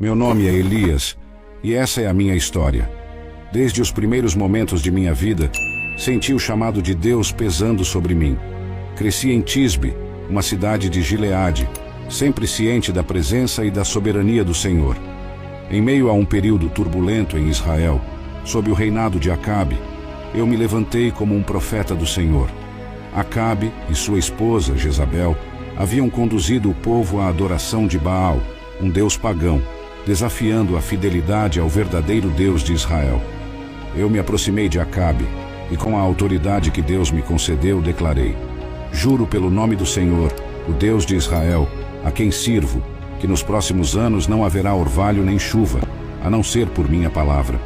Meu nome é Elias, e essa é a minha história. Desde os primeiros momentos de minha vida, senti o chamado de Deus pesando sobre mim. Cresci em Tisbe, uma cidade de Gileade, sempre ciente da presença e da soberania do Senhor. Em meio a um período turbulento em Israel, sob o reinado de Acabe, eu me levantei como um profeta do Senhor. Acabe e sua esposa, Jezabel, haviam conduzido o povo à adoração de Baal, um deus pagão, desafiando a fidelidade ao verdadeiro Deus de Israel. Eu me aproximei de Acabe e, com a autoridade que Deus me concedeu, declarei: juro pelo nome do Senhor, o Deus de Israel, a quem sirvo, que nos próximos anos não haverá orvalho nem chuva, a não ser por minha palavra.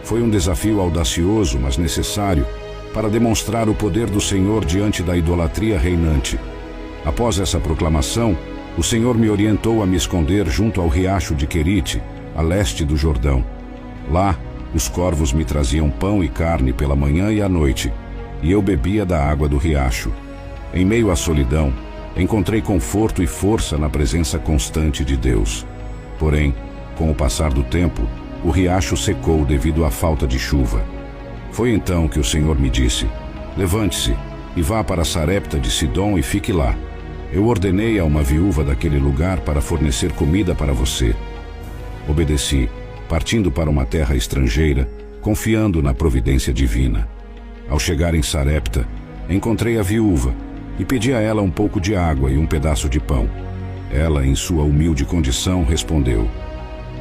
Foi um desafio audacioso, mas necessário, para demonstrar o poder do Senhor diante da idolatria reinante. Após essa proclamação, o Senhor me orientou a me esconder junto ao riacho de Querite, a leste do Jordão. Lá, os corvos me traziam pão e carne pela manhã e à noite, e eu bebia da água do riacho. Em meio à solidão, encontrei conforto e força na presença constante de Deus. Porém, com o passar do tempo, o riacho secou devido à falta de chuva. Foi então que o Senhor me disse: levante-se e vá para Sarepta de Sidom e fique lá. Eu ordenei a uma viúva daquele lugar para fornecer comida para você. Obedeci, partindo para uma terra estrangeira, confiando na providência divina. Ao chegar em Sarepta, encontrei a viúva e pedi a ela um pouco de água e um pedaço de pão. Ela, em sua humilde condição, respondeu: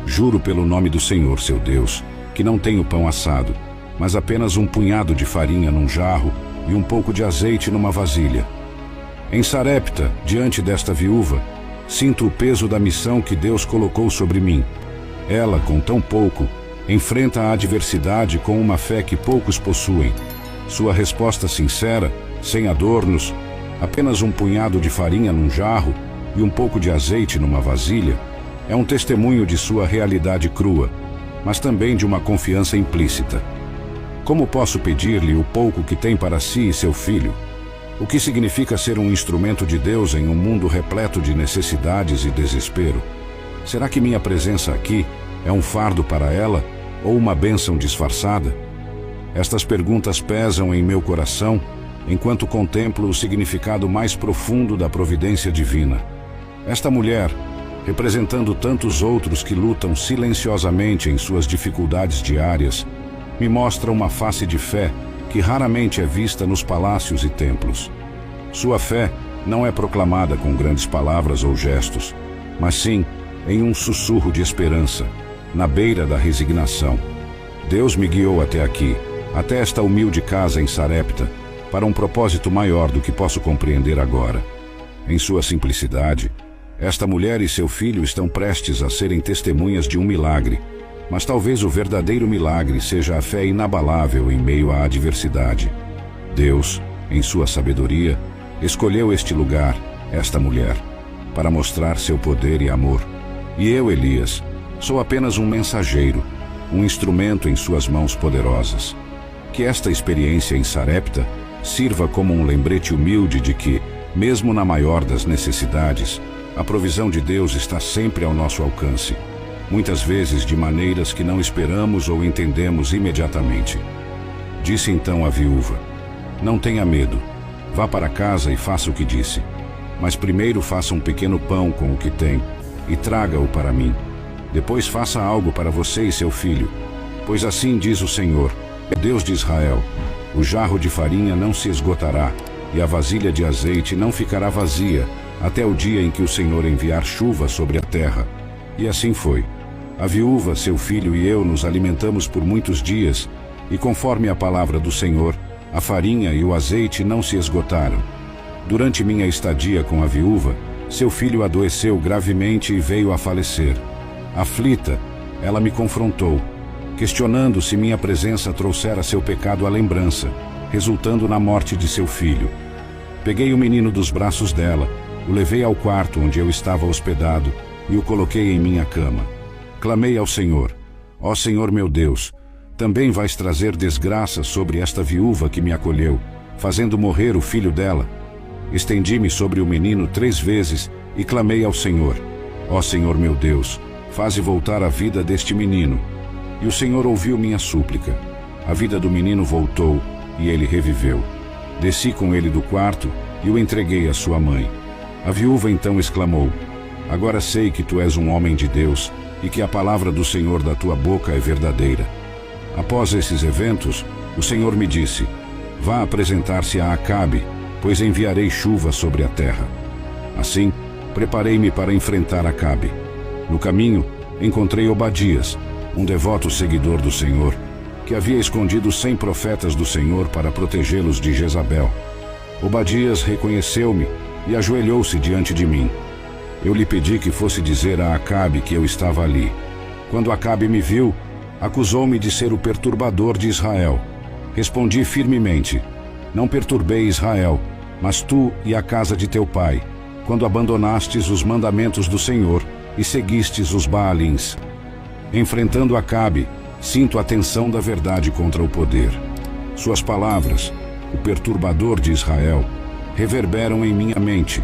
juro pelo nome do Senhor, seu Deus, que não tenho pão assado, mas apenas um punhado de farinha num jarro e um pouco de azeite numa vasilha. Em Sarepta, diante desta viúva, sinto o peso da missão que Deus colocou sobre mim. Ela, com tão pouco, enfrenta a adversidade com uma fé que poucos possuem. Sua resposta sincera, sem adornos, apenas um punhado de farinha num jarro e um pouco de azeite numa vasilha, é um testemunho de sua realidade crua, mas também de uma confiança implícita. Como posso pedir-lhe o pouco que tem para si e seu filho? O que significa ser um instrumento de Deus em um mundo repleto de necessidades e desespero? Será que minha presença aqui é um fardo para ela ou uma bênção disfarçada? Estas perguntas pesam em meu coração enquanto contemplo o significado mais profundo da providência divina. Esta mulher, representando tantos outros que lutam silenciosamente em suas dificuldades diárias, me mostra uma face de fé que raramente é vista nos palácios e templos. Sua fé não é proclamada com grandes palavras ou gestos, mas sim em um sussurro de esperança, na beira da resignação. Deus me guiou até aqui, até esta humilde casa em Sarepta, para um propósito maior do que posso compreender agora. Em sua simplicidade, esta mulher e seu filho estão prestes a serem testemunhas de um milagre, mas talvez o verdadeiro milagre seja a fé inabalável em meio à adversidade. Deus, em sua sabedoria, escolheu este lugar, esta mulher, para mostrar seu poder e amor. E eu, Elias, sou apenas um mensageiro, um instrumento em suas mãos poderosas. Que esta experiência em Sarepta sirva como um lembrete humilde de que, mesmo na maior das necessidades, a provisão de Deus está sempre ao nosso alcance, muitas vezes de maneiras que não esperamos ou entendemos imediatamente. Disse então a viúva: não tenha medo, vá para casa e faça o que disse, mas primeiro faça um pequeno pão com o que tem e traga-o para mim. Depois faça algo para você e seu filho, pois assim diz o Senhor, Deus de Israel: o jarro de farinha não se esgotará e a vasilha de azeite não ficará vazia até o dia em que o Senhor enviar chuva sobre a terra. E assim foi. A viúva, seu filho e eu nos alimentamos por muitos dias, e conforme a palavra do Senhor, a farinha e o azeite não se esgotaram. Durante minha estadia com a viúva, seu filho adoeceu gravemente e veio a falecer. Aflita, ela me confrontou, questionando se minha presença trouxera seu pecado à lembrança, resultando na morte de seu filho. Peguei o menino dos braços dela, o levei ao quarto onde eu estava hospedado e o coloquei em minha cama. Clamei ao Senhor: ó Senhor meu Deus, também vais trazer desgraça sobre esta viúva que me acolheu, fazendo morrer o filho dela? Estendi-me sobre o menino 3 vezes e clamei ao Senhor: ó Senhor meu Deus, faze voltar a vida deste menino. E o Senhor ouviu minha súplica. A vida do menino voltou, e ele reviveu. Desci com ele do quarto, e o entreguei à sua mãe. A viúva então exclamou: agora sei que tu és um homem de Deus, e que a palavra do Senhor da tua boca é verdadeira. Após esses eventos, o Senhor me disse: vá apresentar-se a Acabe, pois enviarei chuva sobre a terra. Assim, preparei-me para enfrentar Acabe. No caminho, encontrei Obadias, um devoto seguidor do Senhor, que havia escondido 100 profetas do Senhor para protegê-los de Jezabel. Obadias reconheceu-me e ajoelhou-se diante de mim. Eu lhe pedi que fosse dizer a Acabe que eu estava ali. Quando Acabe me viu, acusou-me de ser o perturbador de Israel. Respondi firmemente: não perturbei Israel, mas tu e a casa de teu pai, quando abandonastes os mandamentos do Senhor e seguistes os Baalins. Enfrentando Acabe, sinto a tensão da verdade contra o poder. Suas palavras, o perturbador de Israel, reverberam em minha mente,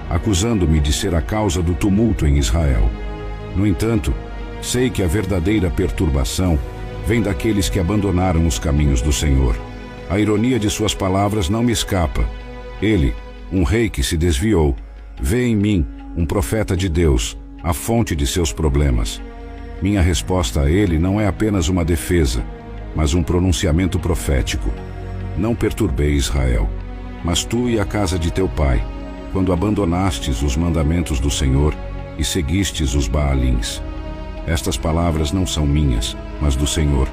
acusando-me de ser a causa do tumulto em Israel. No entanto, sei que a verdadeira perturbação vem daqueles que abandonaram os caminhos do Senhor. A ironia de suas palavras não me escapa. Ele, um rei que se desviou, vê em mim um profeta de Deus, a fonte de seus problemas. Minha resposta a ele não é apenas uma defesa, mas um pronunciamento profético. Não perturbei Israel, mas tu e a casa de teu pai, quando abandonastes os mandamentos do Senhor e seguistes os Baalins. Estas palavras não são minhas, mas do Senhor.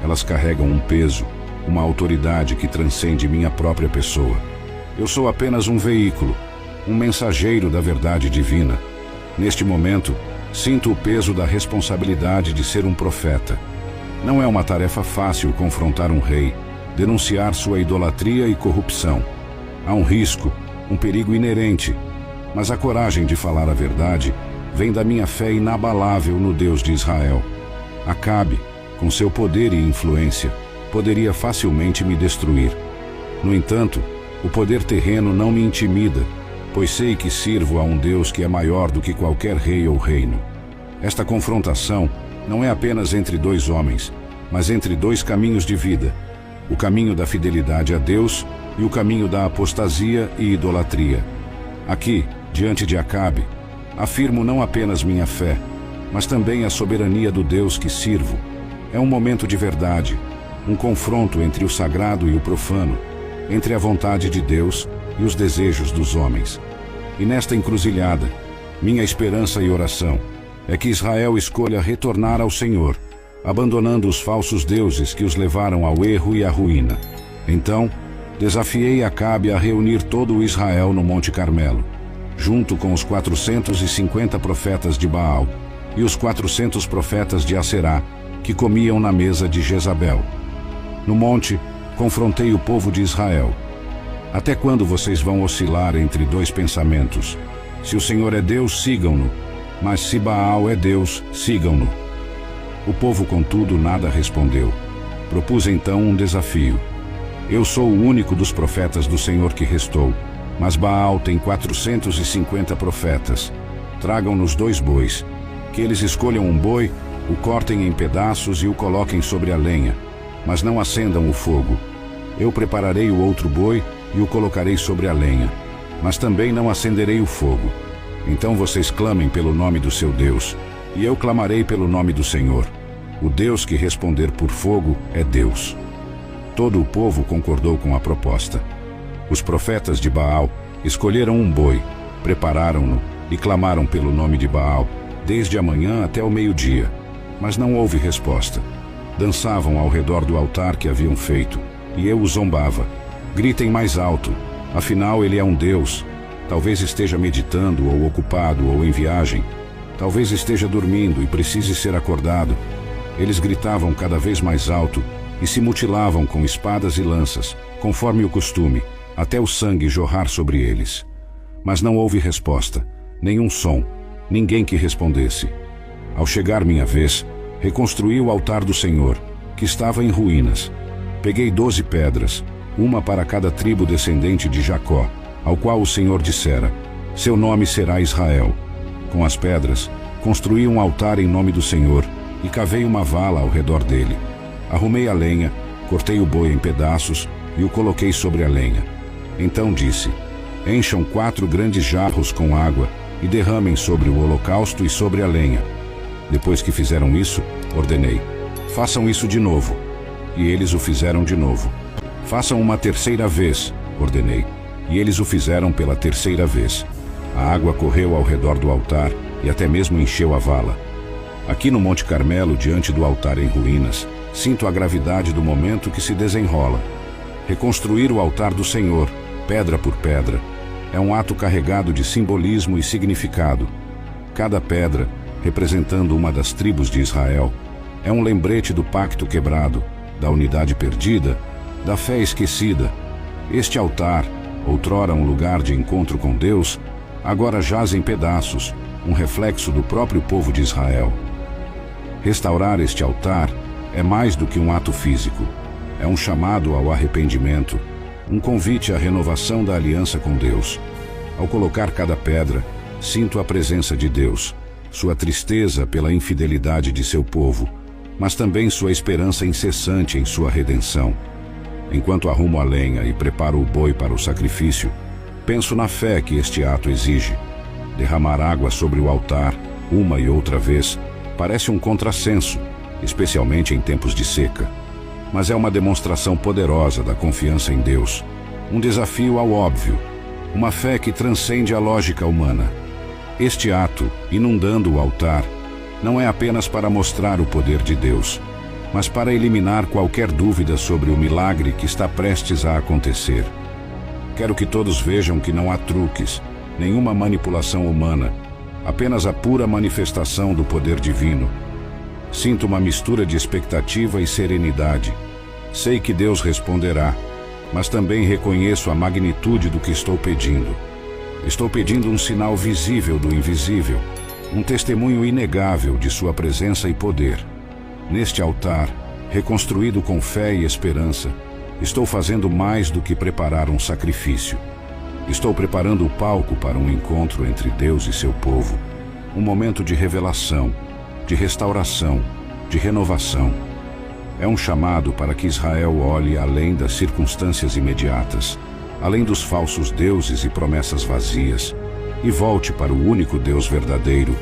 Elas carregam um peso, uma autoridade que transcende minha própria pessoa. Eu sou apenas um veículo, um mensageiro da verdade divina. Neste momento, sinto o peso da responsabilidade de ser um profeta. Não é uma tarefa fácil confrontar um rei, denunciar sua idolatria e corrupção. Há um risco, um perigo inerente, mas a coragem de falar a verdade vem da minha fé inabalável no Deus de Israel. Acabe, com seu poder e influência, poderia facilmente me destruir. No entanto, o poder terreno não me intimida, pois sei que sirvo a um Deus que é maior do que qualquer rei ou reino. Esta confrontação não é apenas entre dois homens, mas entre dois caminhos de vida: o caminho da fidelidade a Deus e o caminho da apostasia e idolatria. Aqui, diante de Acabe, afirmo não apenas minha fé, mas também a soberania do Deus que sirvo. É um momento de verdade, um confronto entre o sagrado e o profano, entre a vontade de Deus e os desejos dos homens. E nesta encruzilhada, minha esperança e oração é que Israel escolha retornar ao Senhor, abandonando os falsos deuses que os levaram ao erro e à ruína. Então, desafiei Acabe a reunir todo o Israel no Monte Carmelo, junto com os 450 profetas de Baal e os 400 profetas de Aserá, que comiam na mesa de Jezabel. No monte, confrontei o povo de Israel. Até quando vocês vão oscilar entre dois pensamentos? Se o Senhor é Deus, sigam-no, mas se Baal é Deus, sigam-no. O povo, contudo, nada respondeu. Propus então um desafio. Eu sou o único dos profetas do Senhor que restou, mas Baal tem 450 profetas. Tragam-nos 2 bois, que eles escolham um boi, o cortem em pedaços e o coloquem sobre a lenha, mas não acendam o fogo. Eu prepararei o outro boi e o colocarei sobre a lenha, mas também não acenderei o fogo. Então vocês clamem pelo nome do seu Deus, e eu clamarei pelo nome do Senhor. O Deus que responder por fogo é Deus. Todo o povo concordou com a proposta. Os profetas de Baal escolheram um boi, prepararam-no e clamaram pelo nome de Baal, desde a manhã até o meio-dia, mas não houve resposta. Dançavam ao redor do altar que haviam feito, e eu os zombava. Gritem mais alto, afinal ele é um Deus. Talvez esteja meditando ou ocupado ou em viagem. Talvez esteja dormindo e precise ser acordado. Eles gritavam cada vez mais alto e se mutilavam com espadas e lanças, conforme o costume, até o sangue jorrar sobre eles. Mas não houve resposta, nenhum som, ninguém que respondesse. Ao chegar minha vez, reconstruí o altar do Senhor, que estava em ruínas. Peguei 12 pedras, uma para cada tribo descendente de Jacó, ao qual o Senhor dissera: seu nome será Israel. Com as pedras, Construí um altar em nome do Senhor e cavei uma vala ao redor dele. Arrumei a lenha, cortei o boi em pedaços e o coloquei sobre a lenha. Então disse: encham 4 grandes jarros com água e derramem sobre o holocausto e sobre a lenha. Depois que fizeram isso, ordenei: façam isso de novo. E eles o fizeram de novo. Façam uma terceira vez, ordenei. E eles o fizeram pela terceira vez. A água correu ao redor do altar e até mesmo encheu a vala. Aqui no Monte Carmelo, diante do altar em ruínas, sinto a gravidade do momento que se desenrola. Reconstruir o altar do Senhor, pedra por pedra, é um ato carregado de simbolismo e significado. Cada pedra, representando uma das tribos de Israel, é um lembrete do pacto quebrado, da unidade perdida, da fé esquecida. Este altar, outrora um lugar de encontro com Deus, agora jaz em pedaços, um reflexo do próprio povo de Israel. Restaurar este altar é mais do que um ato físico. É um chamado ao arrependimento, um convite à renovação da aliança com Deus. Ao colocar cada pedra, sinto a presença de Deus, sua tristeza pela infidelidade de seu povo, mas também sua esperança incessante em sua redenção. Enquanto arrumo a lenha e preparo o boi para o sacrifício, penso na fé que este ato exige. Derramar água sobre o altar, uma e outra vez, parece um contrassenso, especialmente em tempos de seca. Mas é uma demonstração poderosa da confiança em Deus, um desafio ao óbvio, uma fé que transcende a lógica humana. Este ato, inundando o altar, não é apenas para mostrar o poder de Deus, mas para eliminar qualquer dúvida sobre o milagre que está prestes a acontecer. Quero que todos vejam que não há truques, nenhuma manipulação humana, apenas a pura manifestação do poder divino. Sinto uma mistura de expectativa e serenidade. Sei que Deus responderá, mas também reconheço a magnitude do que estou pedindo. Estou pedindo um sinal visível do invisível, um testemunho inegável de sua presença e poder. Neste altar, reconstruído com fé e esperança, estou fazendo mais do que preparar um sacrifício. Estou preparando o palco para um encontro entre Deus e seu povo, um momento de revelação, de restauração, de renovação. É um chamado para que Israel olhe além das circunstâncias imediatas, além dos falsos deuses e promessas vazias, e volte para o único Deus verdadeiro,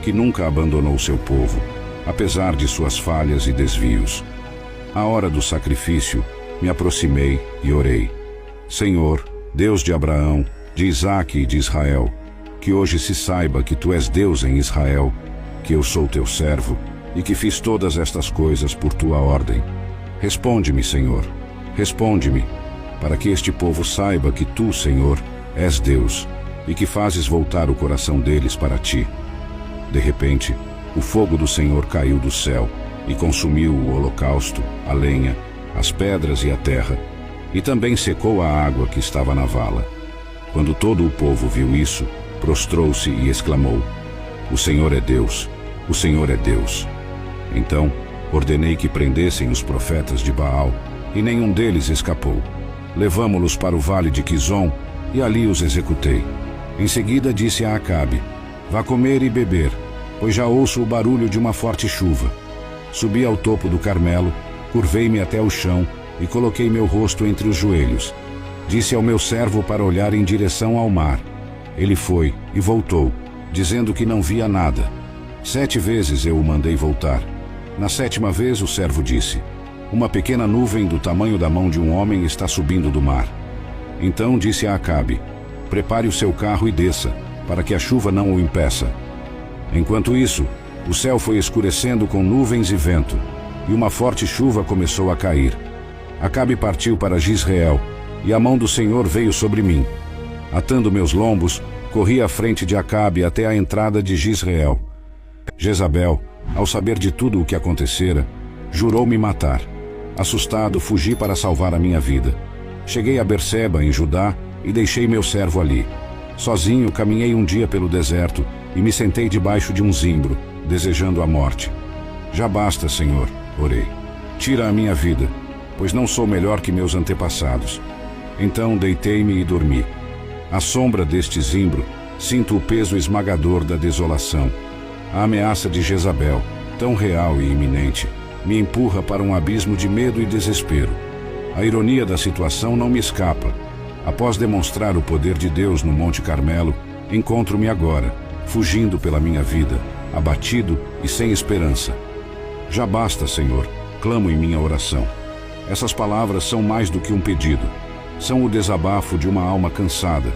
que nunca abandonou seu povo, apesar de suas falhas e desvios. À hora do sacrifício, me aproximei e orei: Senhor, Deus de Abraão, de Isaque e de Israel, que hoje se saiba que Tu és Deus em Israel, que eu sou Teu servo e que fiz todas estas coisas por Tua ordem. Responde-me, Senhor, responde-me, para que este povo saiba que Tu, Senhor, és Deus e que fazes voltar o coração deles para Ti. De repente, o fogo do Senhor caiu do céu e consumiu o holocausto, a lenha, as pedras e a terra, e também secou a água que estava na vala. Quando todo o povo viu isso, prostrou-se e exclamou: O Senhor é Deus, o Senhor é Deus. Então, ordenei que prendessem os profetas de Baal, e nenhum deles escapou. Levamo-los para o vale de Quizon, e ali os executei. Em seguida disse a Acabe: Vá comer e beber, pois já ouço o barulho de uma forte chuva. Subi ao topo do Carmelo, curvei-me até o chão e coloquei meu rosto entre os joelhos. Disse ao meu servo para olhar em direção ao mar. Ele foi e voltou, dizendo que não via nada. 7 vezes eu o mandei voltar. Na 7ª vez o servo disse: Uma pequena nuvem do tamanho da mão de um homem está subindo do mar. Então disse a Acabe: Prepare o seu carro e desça, para que a chuva não o impeça. Enquanto isso, o céu foi escurecendo com nuvens e vento, e uma forte chuva começou a cair. Acabe partiu para Jizreel, e a mão do Senhor veio sobre mim. Atando meus lombos, corri à frente de Acabe até a entrada de Jizreel. Jezabel, ao saber de tudo o que acontecera, jurou me matar. Assustado, fugi para salvar a minha vida. Cheguei a Berseba, em Judá, e deixei meu servo ali. Sozinho, caminhei um dia pelo deserto e me sentei debaixo de um zimbro, desejando a morte. Já basta, Senhor, orei. Tira a minha vida, pois não sou melhor que meus antepassados. Então deitei-me e dormi. À sombra deste zimbro, sinto o peso esmagador da desolação. A ameaça de Jezabel, tão real e iminente, me empurra para um abismo de medo e desespero. A ironia da situação não me escapa. Após demonstrar o poder de Deus no Monte Carmelo, encontro-me agora, fugindo pela minha vida, abatido e sem esperança. Já basta, Senhor, clamo em minha oração. Essas palavras são mais do que um pedido. São o desabafo de uma alma cansada,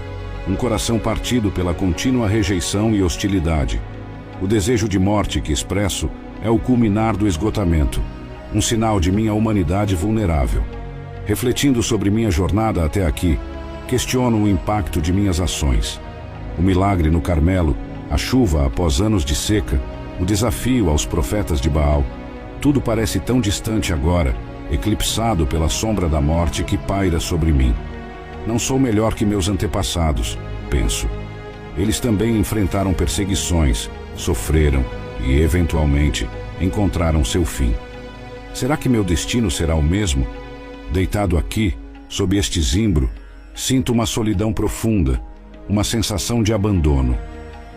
um coração partido pela contínua rejeição e hostilidade. O desejo de morte que expresso é o culminar do esgotamento, um sinal de minha humanidade vulnerável. Refletindo sobre minha jornada até aqui, questiono o impacto de minhas ações. O milagre no Carmelo, a chuva após anos de seca, o desafio aos profetas de Baal, tudo parece tão distante agora, eclipsado pela sombra da morte que paira sobre mim. Não sou melhor que meus antepassados, penso. Eles também enfrentaram perseguições, sofreram e, eventualmente, encontraram seu fim. Será que meu destino será o mesmo? Deitado aqui, sob este zimbro, sinto uma solidão profunda, uma sensação de abandono.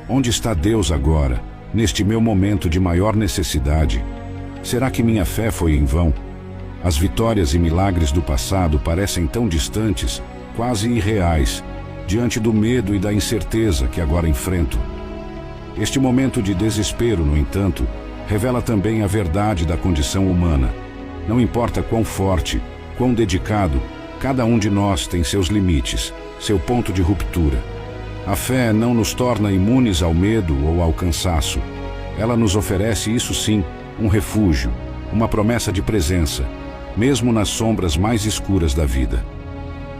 Onde está Deus agora, neste meu momento de maior necessidade? Será que minha fé foi em vão? As vitórias e milagres do passado parecem tão distantes, quase irreais, diante do medo e da incerteza que agora enfrento. Este momento de desespero, no entanto, revela também a verdade da condição humana. Não importa quão forte, quão dedicado, cada um de nós tem seus limites, seu ponto de ruptura. A fé não nos torna imunes ao medo ou ao cansaço. Ela nos oferece, isso sim, um refúgio, uma promessa de presença, mesmo nas sombras mais escuras da vida.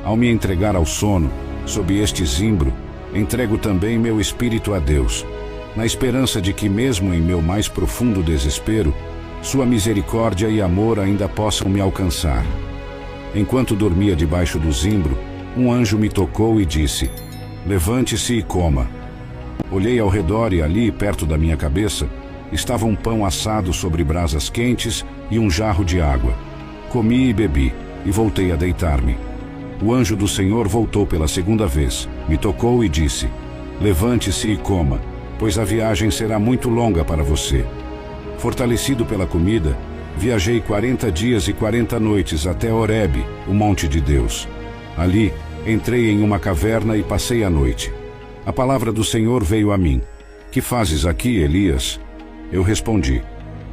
Ao me entregar ao sono, sob este zimbro, entrego também meu espírito a Deus, na esperança de que, mesmo em meu mais profundo desespero, sua misericórdia e amor ainda possam me alcançar. Enquanto dormia debaixo do zimbro, um anjo me tocou e disse: "Levante-se e coma." Olhei ao redor e ali, perto da minha cabeça, estava um pão assado sobre brasas quentes e um jarro de água. Comi e bebi, e voltei a deitar-me. O anjo do Senhor voltou pela segunda vez, me tocou e disse: "Levante-se e coma, pois a viagem será muito longa para você." Fortalecido pela comida, viajei 40 dias e 40 noites até Horebe, o monte de Deus. Ali, entrei em uma caverna e passei a noite. A palavra do Senhor veio a mim: "Que fazes aqui, Elias?" Eu respondi: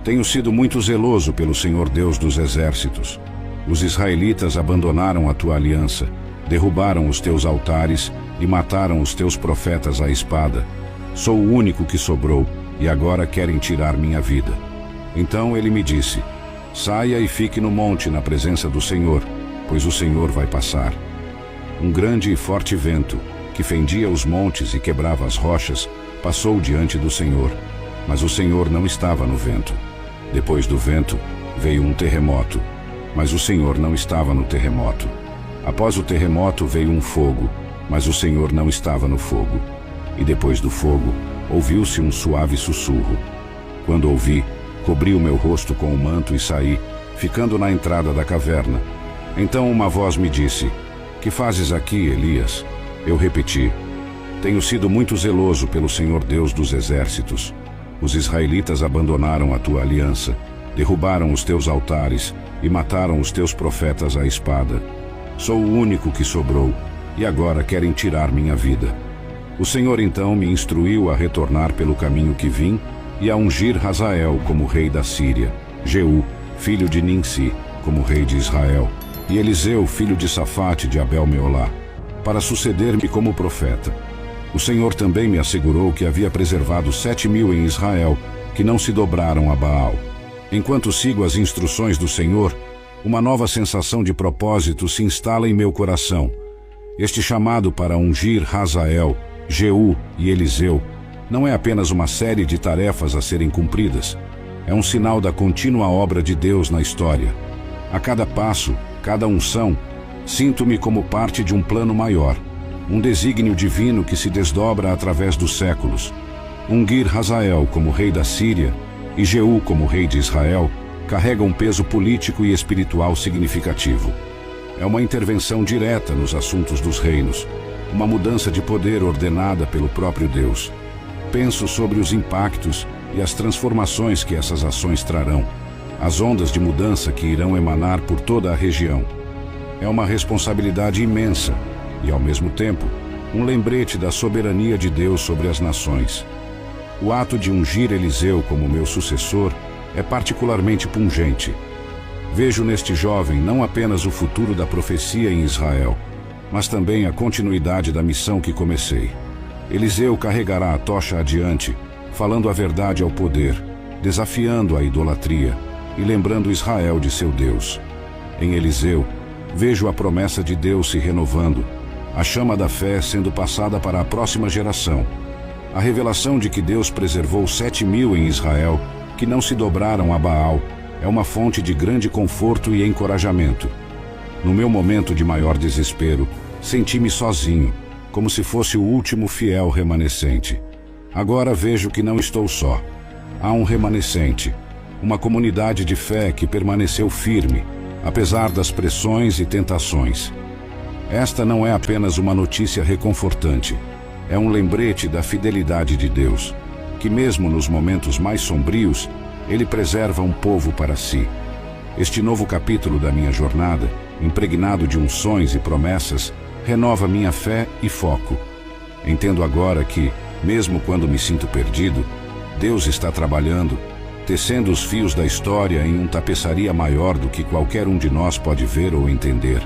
"Tenho sido muito zeloso pelo Senhor Deus dos exércitos. Os israelitas abandonaram a tua aliança, derrubaram os teus altares e mataram os teus profetas à espada. Sou o único que sobrou e agora querem tirar minha vida." Então ele me disse: "Saia e fique no monte na presença do Senhor, pois o Senhor vai passar." Um grande e forte vento, que fendia os montes e quebrava as rochas, passou diante do Senhor, mas o Senhor não estava no vento. Depois do vento, veio um terremoto, mas o Senhor não estava no terremoto. Após o terremoto veio um fogo, mas o Senhor não estava no fogo. E depois do fogo, ouviu-se um suave sussurro. Quando ouvi, cobri o meu rosto com o manto e saí, ficando na entrada da caverna. Então uma voz me disse: "Que fazes aqui, Elias?" Eu repeti: "Tenho sido muito zeloso pelo Senhor Deus dos exércitos. Os israelitas abandonaram a tua aliança, derrubaram os teus altares e mataram os teus profetas à espada. Sou o único que sobrou, e agora querem tirar minha vida." O Senhor então me instruiu a retornar pelo caminho que vim e a ungir Hazael como rei da Síria, Jeú, filho de Ninsi, como rei de Israel, e Eliseu, filho de Safate de Abel-Meolá, para suceder-me como profeta. O Senhor também me assegurou que havia preservado 7.000 em Israel, que não se dobraram a Baal. Enquanto sigo as instruções do Senhor, uma nova sensação de propósito se instala em meu coração. Este chamado para ungir Hazael, Jeú e Eliseu não é apenas uma série de tarefas a serem cumpridas. É um sinal da contínua obra de Deus na história. A cada passo, cada unção, sinto-me como parte de um plano maior, um desígnio divino que se desdobra através dos séculos. Ungir Hazael como rei da Síria e Jeú como rei de Israel carrega um peso político e espiritual significativo. É uma intervenção direta nos assuntos dos reinos, uma mudança de poder ordenada pelo próprio Deus. Penso sobre os impactos e as transformações que essas ações trarão, as ondas de mudança que irão emanar por toda a região. É uma responsabilidade imensa e, ao mesmo tempo, um lembrete da soberania de Deus sobre as nações. O ato de ungir Eliseu como meu sucessor é particularmente pungente. Vejo neste jovem não apenas o futuro da profecia em Israel, mas também a continuidade da missão que comecei. Eliseu carregará a tocha adiante, falando a verdade ao poder, desafiando a idolatria e lembrando Israel de seu Deus. Em Eliseu, vejo a promessa de Deus se renovando, a chama da fé sendo passada para a próxima geração, a revelação de que Deus preservou 7.000 em Israel que não se dobraram a Baal é uma fonte de grande conforto e encorajamento. No meu momento de maior desespero, senti-me sozinho, como se fosse o último fiel remanescente. Agora vejo que não estou só. Há um remanescente, uma comunidade de fé que permaneceu firme, apesar das pressões e tentações. Esta não é apenas uma notícia reconfortante, é um lembrete da fidelidade de Deus, que mesmo nos momentos mais sombrios, Ele preserva um povo para si. Este novo capítulo da minha jornada, impregnado de unções e promessas, renova minha fé e foco. Entendo agora que, mesmo quando me sinto perdido, Deus está trabalhando, tecendo os fios da história em tapeçaria maior do que qualquer um de nós pode ver ou entender.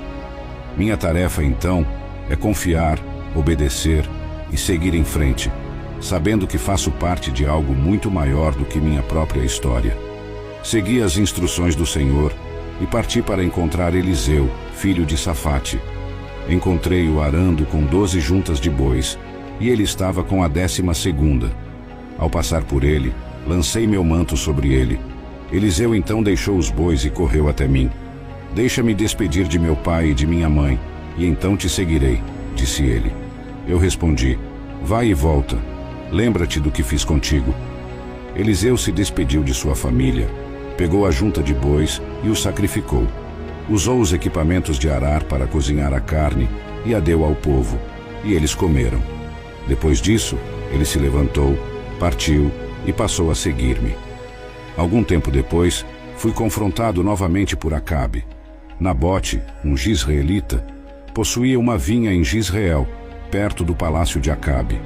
Minha tarefa, então, é confiar, obedecer e seguir em frente, sabendo que faço parte de algo muito maior do que minha própria história. Segui as instruções do Senhor e parti para encontrar Eliseu, filho de Safate. Encontrei-o arando com 12 juntas de bois, e ele estava com a 12ª. Ao passar por ele, lancei meu manto sobre ele. Eliseu então deixou os bois e correu até mim. Deixa-me despedir de meu pai e de minha mãe, e então te seguirei, disse ele. Eu respondi, vai e volta. Lembra-te do que fiz contigo. Eliseu se despediu de sua família, pegou a junta de bois e o sacrificou. Usou os equipamentos de arar para cozinhar a carne e a deu ao povo, e eles comeram. Depois disso, ele se levantou, partiu e passou a seguir-me. Algum tempo depois, fui confrontado novamente por Acabe. Nabote, um jizreelita, possuía uma vinha em Jizreel, perto do palácio de Acabe.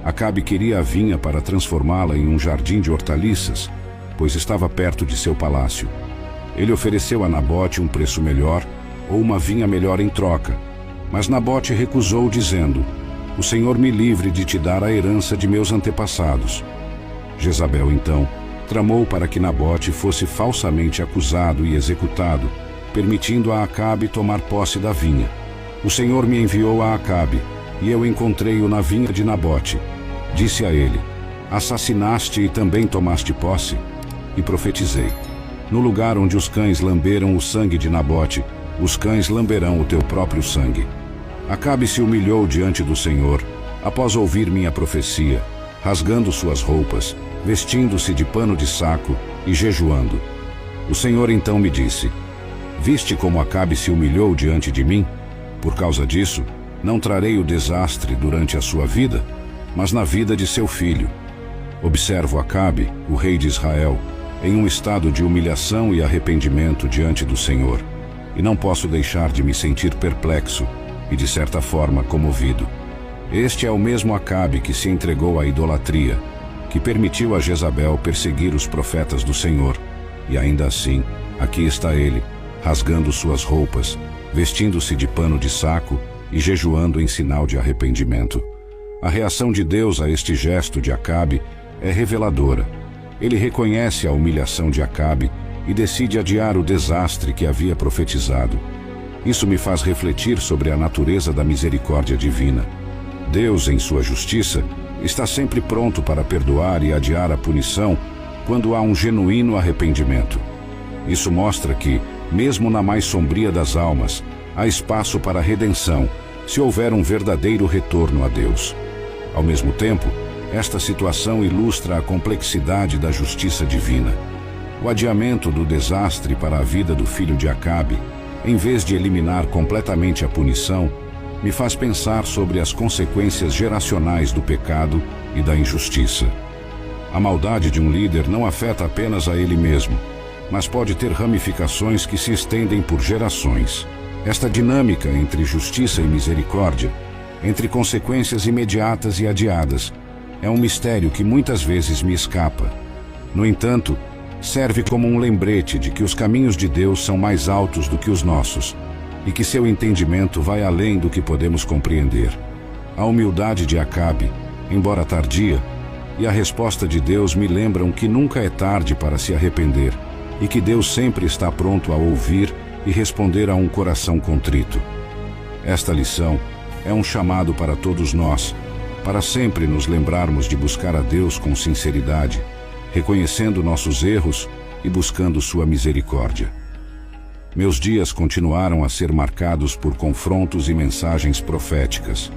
Acabe queria a vinha para transformá-la em um jardim de hortaliças, pois estava perto de seu palácio. Ele ofereceu a Nabote um preço melhor ou uma vinha melhor em troca, mas Nabote recusou, dizendo, o Senhor me livre de te dar a herança de meus antepassados. Jezabel, então, tramou para que Nabote fosse falsamente acusado e executado, permitindo a Acabe tomar posse da vinha. O Senhor me enviou a Acabe, e eu encontrei-o na vinha de Nabote. Disse a ele, assassinaste e também tomaste posse? E profetizei, no lugar onde os cães lamberam o sangue de Nabote, os cães lamberão o teu próprio sangue. Acabe se humilhou diante do Senhor, após ouvir minha profecia, rasgando suas roupas, vestindo-se de pano de saco e jejuando. O Senhor então me disse, viste como Acabe se humilhou diante de mim? Por causa disso, não trarei o desastre durante a sua vida, mas na vida de seu filho. Observo Acabe, o rei de Israel, em um estado de humilhação e arrependimento diante do Senhor, e não posso deixar de me sentir perplexo e, de certa forma, comovido. Este é o mesmo Acabe que se entregou à idolatria, que permitiu a Jezabel perseguir os profetas do Senhor, e ainda assim, aqui está ele, rasgando suas roupas, vestindo-se de pano de saco e jejuando em sinal de arrependimento. A reação de Deus a este gesto de Acabe é reveladora. Ele reconhece a humilhação de Acabe e decide adiar o desastre que havia profetizado. Isso me faz refletir sobre a natureza da misericórdia divina. Deus, em sua justiça, está sempre pronto para perdoar e adiar a punição quando há um genuíno arrependimento. Isso mostra que, mesmo na mais sombria das almas, há espaço para a redenção, se houver um verdadeiro retorno a Deus. Ao mesmo tempo, esta situação ilustra a complexidade da justiça divina. O adiamento do desastre para a vida do filho de Acabe, em vez de eliminar completamente a punição, me faz pensar sobre as consequências geracionais do pecado e da injustiça. A maldade de um líder não afeta apenas a ele mesmo, mas pode ter ramificações que se estendem por gerações. Esta dinâmica entre justiça e misericórdia, entre consequências imediatas e adiadas, é um mistério que muitas vezes me escapa. No entanto, serve como um lembrete de que os caminhos de Deus são mais altos do que os nossos e que seu entendimento vai além do que podemos compreender. A humildade de Acabe, embora tardia, e a resposta de Deus me lembram que nunca é tarde para se arrepender e que Deus sempre está pronto a ouvir e responder a um coração contrito. Esta lição é um chamado para todos nós, para sempre nos lembrarmos de buscar a Deus com sinceridade, reconhecendo nossos erros e buscando sua misericórdia. Meus dias continuaram a ser marcados por confrontos e mensagens proféticas.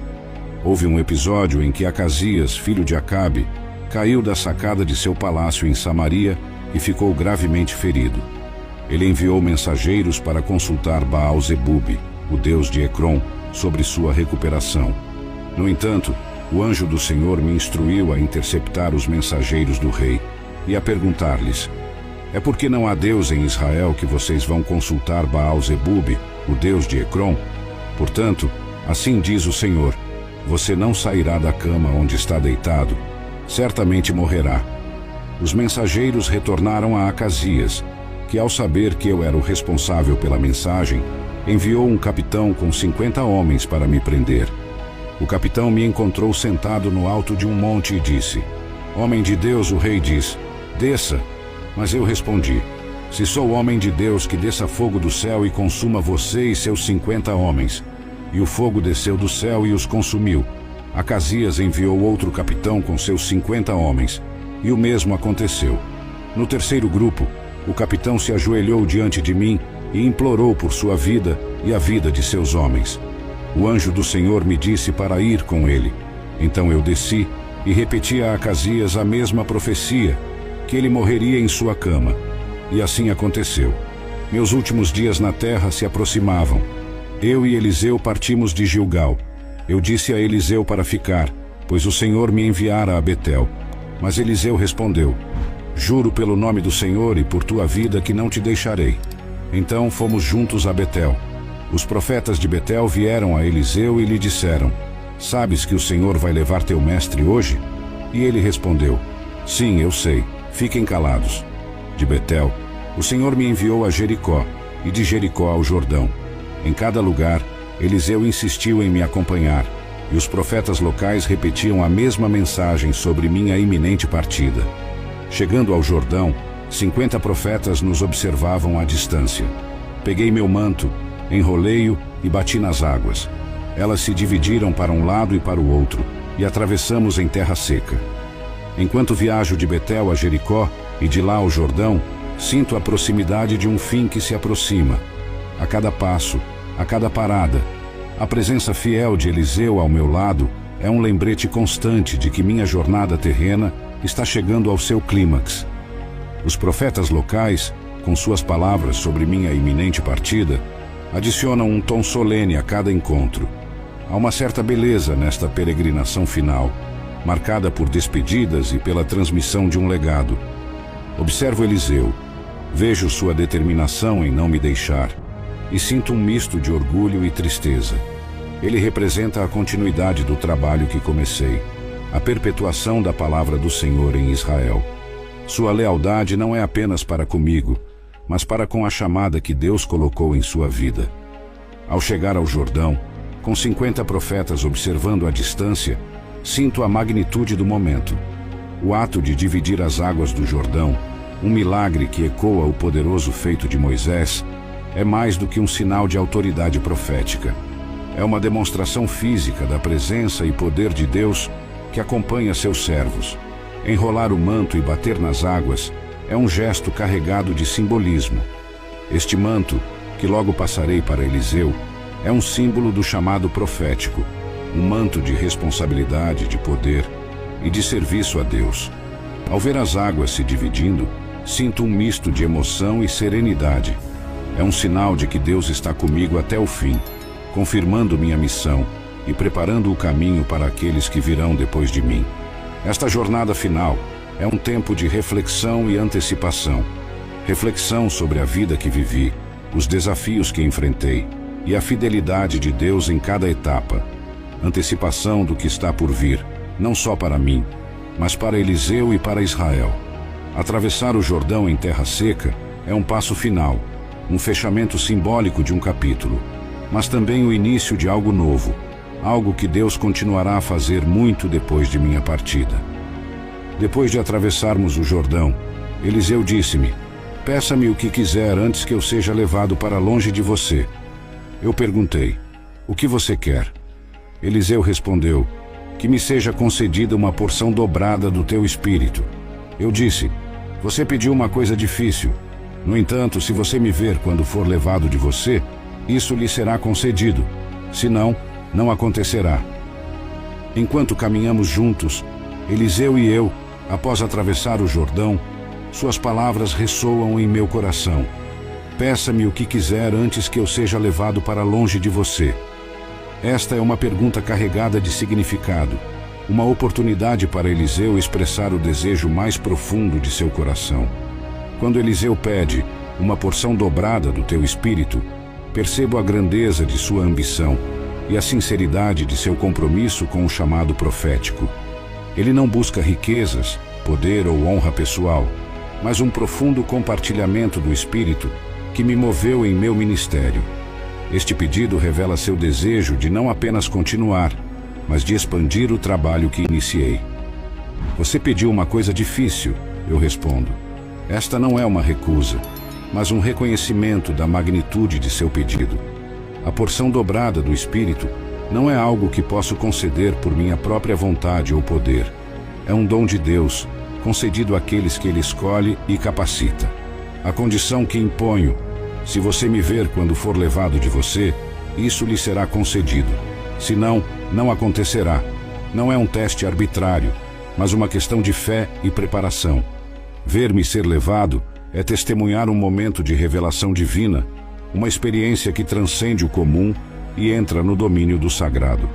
Houve um episódio em que Acasias, filho de Acabe, caiu da sacada de seu palácio em Samaria e ficou gravemente ferido. Ele enviou mensageiros para consultar Baal-Zebub, o deus de Ecrom, sobre sua recuperação. No entanto, o anjo do Senhor me instruiu a interceptar os mensageiros do rei e a perguntar-lhes: é porque não há Deus em Israel que vocês vão consultar Baal-Zebub, o deus de Ecrom? Portanto, assim diz o Senhor: você não sairá da cama onde está deitado, certamente morrerá. Os mensageiros retornaram a Acasias, que ao saber que eu era o responsável pela mensagem, enviou um capitão com 50 homens para me prender. O capitão me encontrou sentado no alto de um monte e disse: homem de Deus, o rei diz, desça. Mas eu respondi: se sou homem de Deus, que desça fogo do céu e consuma você e seus 50 homens. E o fogo desceu do céu e os consumiu. Acasias enviou outro capitão com seus 50 homens, e o mesmo aconteceu. No terceiro grupo, o capitão se ajoelhou diante de mim e implorou por sua vida e a vida de seus homens. O anjo do Senhor me disse para ir com ele. Então eu desci e repeti a Acasias a mesma profecia, que ele morreria em sua cama. E assim aconteceu. Meus últimos dias na terra se aproximavam. Eu e Eliseu partimos de Gilgal. Eu disse a Eliseu para ficar, pois o Senhor me enviara a Betel. Mas Eliseu respondeu: juro pelo nome do Senhor e por tua vida que não te deixarei. Então fomos juntos a Betel. Os profetas de Betel vieram a Eliseu e lhe disseram: sabes que o Senhor vai levar teu mestre hoje? E ele respondeu: sim, eu sei, fiquem calados. De Betel, o Senhor me enviou a Jericó, e de Jericó ao Jordão. Em cada lugar, Eliseu insistiu em me acompanhar, e os profetas locais repetiam a mesma mensagem sobre minha iminente partida. Chegando ao Jordão, 50 profetas nos observavam à distância. Peguei meu manto, enrolei-o e bati nas águas. Elas se dividiram para um lado e para o outro, e atravessamos em terra seca. Enquanto viajo de Betel a Jericó e de lá ao Jordão, sinto a proximidade de um fim que se aproxima. A cada passo, a cada parada, a presença fiel de Eliseu ao meu lado é um lembrete constante de que minha jornada terrena está chegando ao seu clímax. Os profetas locais, com suas palavras sobre minha iminente partida, adicionam um tom solene a cada encontro. Há uma certa beleza nesta peregrinação final, marcada por despedidas e pela transmissão de um legado. Observo Eliseu, vejo sua determinação em não me deixar, e sinto um misto de orgulho e tristeza. Ele representa a continuidade do trabalho que comecei, a perpetuação da palavra do Senhor em Israel. Sua lealdade não é apenas para comigo, mas para com a chamada que Deus colocou em sua vida. Ao chegar ao Jordão, com 50 profetas observando à distância, sinto a magnitude do momento. O ato de dividir as águas do Jordão, um milagre que ecoa o poderoso feito de Moisés, é mais do que um sinal de autoridade profética. É uma demonstração física da presença e poder de Deus que acompanha seus servos. Enrolar o manto e bater nas águas é um gesto carregado de simbolismo. Este manto, que logo passarei para Eliseu, é um símbolo do chamado profético, um manto de responsabilidade, de poder e de serviço a Deus. Ao ver as águas se dividindo, sinto um misto de emoção e serenidade. É um sinal de que Deus está comigo até o fim, confirmando minha missão e preparando o caminho para aqueles que virão depois de mim. Esta jornada final É um tempo de reflexão e antecipação. Reflexão sobre a vida que vivi, os desafios que enfrentei e a fidelidade de Deus em cada etapa. Antecipação do que está por vir, não só para mim, mas para Eliseu e para Israel. Atravessar o Jordão em terra seca é um passo final, um fechamento simbólico de um capítulo, mas também o início de algo novo, algo que Deus continuará a fazer muito depois de minha partida. Depois de atravessarmos o Jordão, Eliseu disse-me: peça-me o que quiser antes que eu seja levado para longe de você. Eu perguntei: o que você quer? Eliseu respondeu: que me seja concedida uma porção dobrada do teu espírito. Eu disse: você pediu uma coisa difícil. No entanto, se você me ver quando for levado de você, isso lhe será concedido. Se não, não acontecerá. Enquanto caminhamos juntos, Eliseu e eu, após atravessar o Jordão, suas palavras ressoam em meu coração. Peça-me o que quiser antes que eu seja levado para longe de você. Esta é uma pergunta carregada de significado, uma oportunidade para Eliseu expressar o desejo mais profundo de seu coração. Quando Eliseu pede uma porção dobrada do teu espírito, percebo a grandeza de sua ambição e a sinceridade de seu compromisso com o chamado profético. Ele não busca riquezas, poder ou honra pessoal, mas um profundo compartilhamento do Espírito que me moveu em meu ministério. Este pedido revela seu desejo de não apenas continuar, mas de expandir o trabalho que iniciei. Você pediu uma coisa difícil, eu respondo. Esta não é uma recusa, mas um reconhecimento da magnitude de seu pedido. A porção dobrada do Espírito não é algo que posso conceder por minha própria vontade ou poder. É um dom de Deus, concedido àqueles que Ele escolhe e capacita. A condição que imponho: se você me ver quando for levado de você, isso lhe será concedido. Se não, não acontecerá. Não é um teste arbitrário, mas uma questão de fé e preparação. Ver-me ser levado é testemunhar um momento de revelação divina, uma experiência que transcende o comum e entra no domínio do sagrado.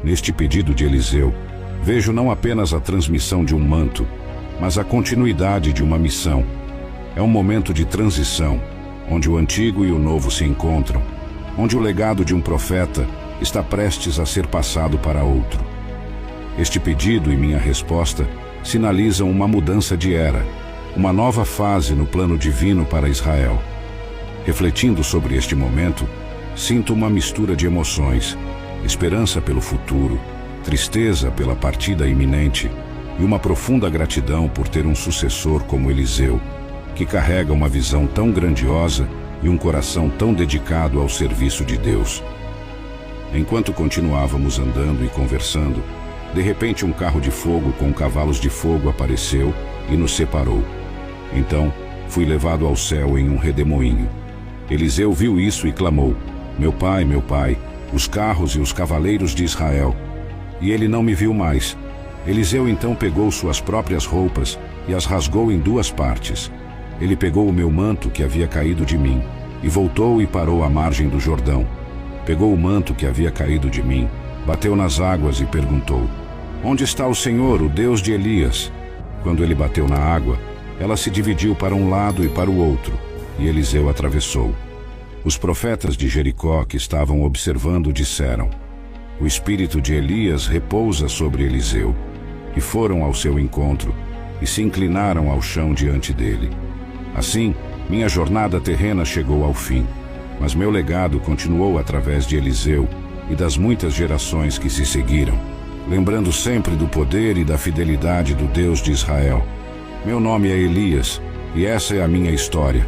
Neste pedido de Eliseu, vejo não apenas a transmissão de um manto, mas a continuidade de uma missão. É um momento de transição, onde o antigo e o novo se encontram, onde o legado de um profeta está prestes a ser passado para outro. Este pedido e minha resposta sinalizam uma mudança de era, uma nova fase no plano divino para Israel. Refletindo sobre este momento, sinto uma mistura de emoções: esperança pelo futuro, tristeza pela partida iminente e uma profunda gratidão por ter um sucessor como Eliseu, que carrega uma visão tão grandiosa e um coração tão dedicado ao serviço de Deus. Enquanto continuávamos andando e conversando, de repente um carro de fogo com cavalos de fogo apareceu e nos separou. Então, fui levado ao céu em um redemoinho. Eliseu viu isso e clamou: meu pai, os carros e os cavaleiros de Israel. E ele não me viu mais. Eliseu então pegou suas próprias roupas e as rasgou em duas partes. Ele pegou o meu manto que havia caído de mim e voltou e parou à margem do Jordão. Pegou o manto que havia caído de mim, bateu nas águas e perguntou: onde está o Senhor, o Deus de Elias? Quando ele bateu na água, ela se dividiu para um lado e para o outro, e Eliseu atravessou. Os profetas de Jericó que estavam observando disseram: o espírito de Elias repousa sobre Eliseu. E foram ao seu encontro e se inclinaram ao chão diante dele. Assim, minha jornada terrena chegou ao fim, mas meu legado continuou através de Eliseu e das muitas gerações que se seguiram, lembrando sempre do poder e da fidelidade do Deus de Israel. Meu nome é Elias, e essa é a minha história.